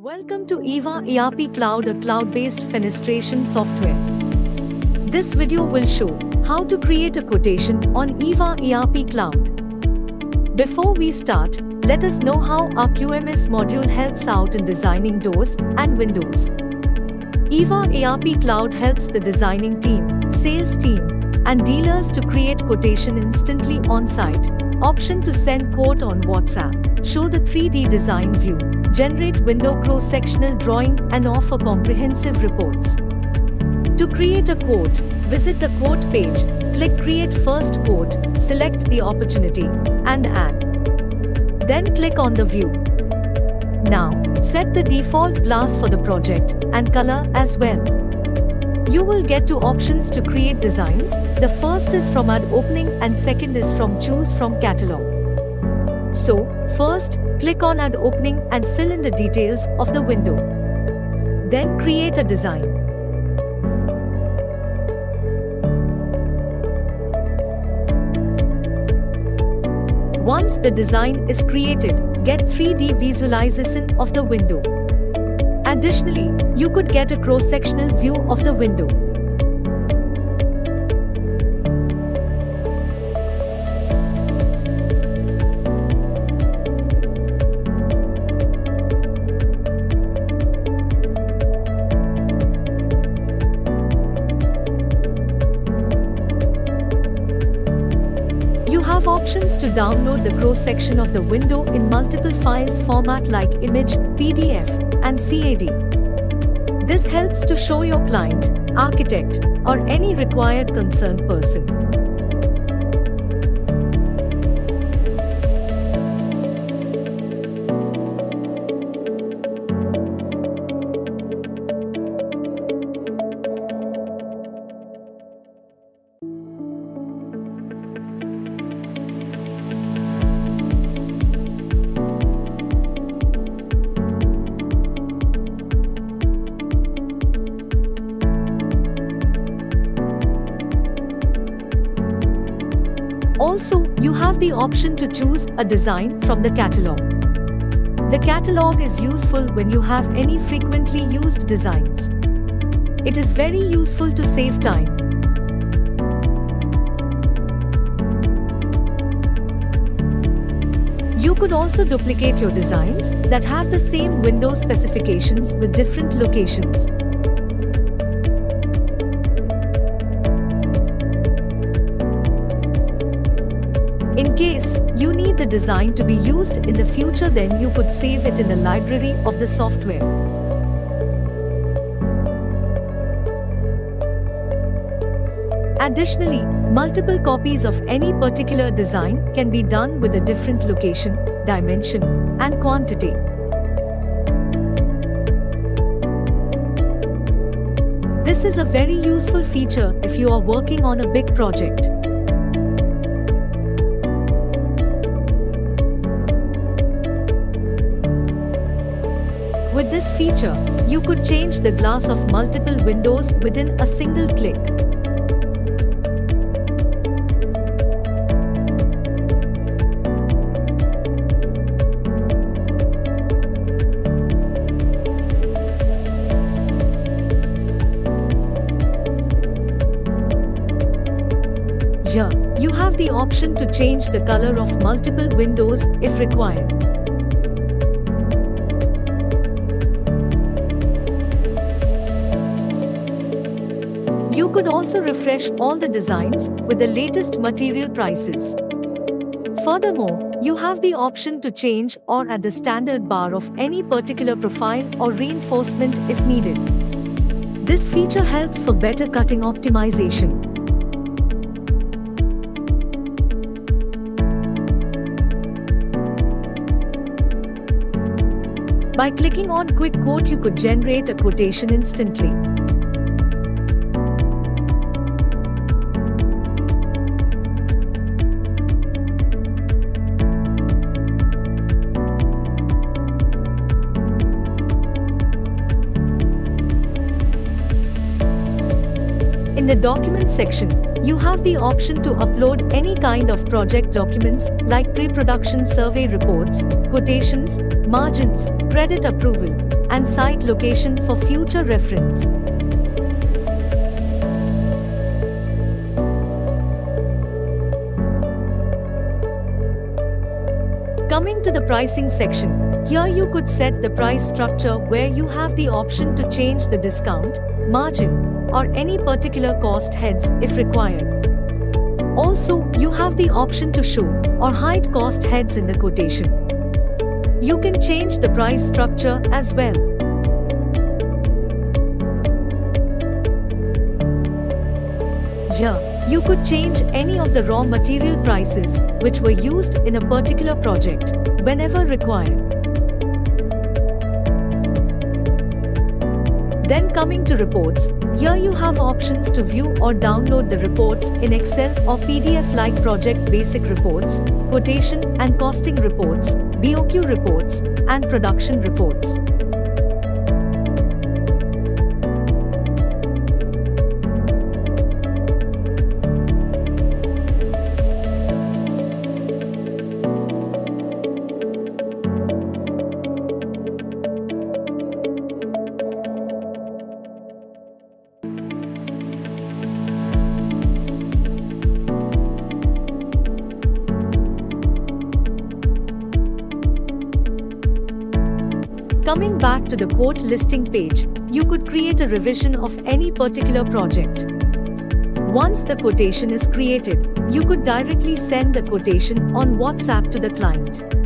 Welcome to Eva ERP Cloud, a cloud-based fenestration software. This video will show how to create a quotation on Eva ERP Cloud. Before we start, let us know how our QMS module helps out in designing doors and windows. Eva ERP Cloud helps the designing team, sales team, and dealers to create quotation instantly on-site. Option to send quote on WhatsApp, show the 3D design view, generate window cross-sectional drawing and offer comprehensive reports. To create a quote, visit the quote page, click Create First Quote, select the opportunity, and add. Then click on the view. Now, set the default glass for the project and color as well. You will get two options to create designs. The first is from Add Opening and second is from Choose from Catalog. So, first, click on Add Opening and fill in the details of the window. Then create a design. Once the design is created, get 3D visualization of the window. Additionally, you could get a cross-sectional view of the window. You have options to download the cross-section of the window in multiple files format like image, PDF, and CAD. This helps to show your client, architect, or any required concerned person. Also, you have the option to choose a design from the catalog. The catalog is useful when you have any frequently used designs. It is very useful to save time. You could also duplicate your designs that have the same window specifications with different locations. In case you need the design to be used in the future, then you could save it in the library of the software. Additionally, multiple copies of any particular design can be done with a different location, dimension, and quantity. This is a very useful feature if you are working on a big project. With this feature, you could change the glass of multiple windows within a single click. Here, you have the option to change the color of multiple windows if required. You could also refresh all the designs with the latest material prices. Furthermore, you have the option to change or add the standard bar of any particular profile or reinforcement if needed. This feature helps for better cutting optimization. By clicking on Quick Quote, you could generate a quotation instantly. In the Documents section, you have the option to upload any kind of project documents like pre-production survey reports, quotations, margins, credit approval, and site location for future reference. Coming to the pricing section, here you could set the price structure where you have the option to change the discount, margin, or any particular cost heads if required. Also, you have the option to show or hide cost heads in the quotation. You can change the price structure as well. Here, you could change any of the raw material prices which were used in a particular project whenever required. Then coming to reports, here you have options to view or download the reports in Excel or PDF like project basic reports, quotation and costing reports, BOQ reports, and production reports. Coming back to the quote listing page, you could create a revision of any particular project. Once the quotation is created, you could directly send the quotation on WhatsApp to the client.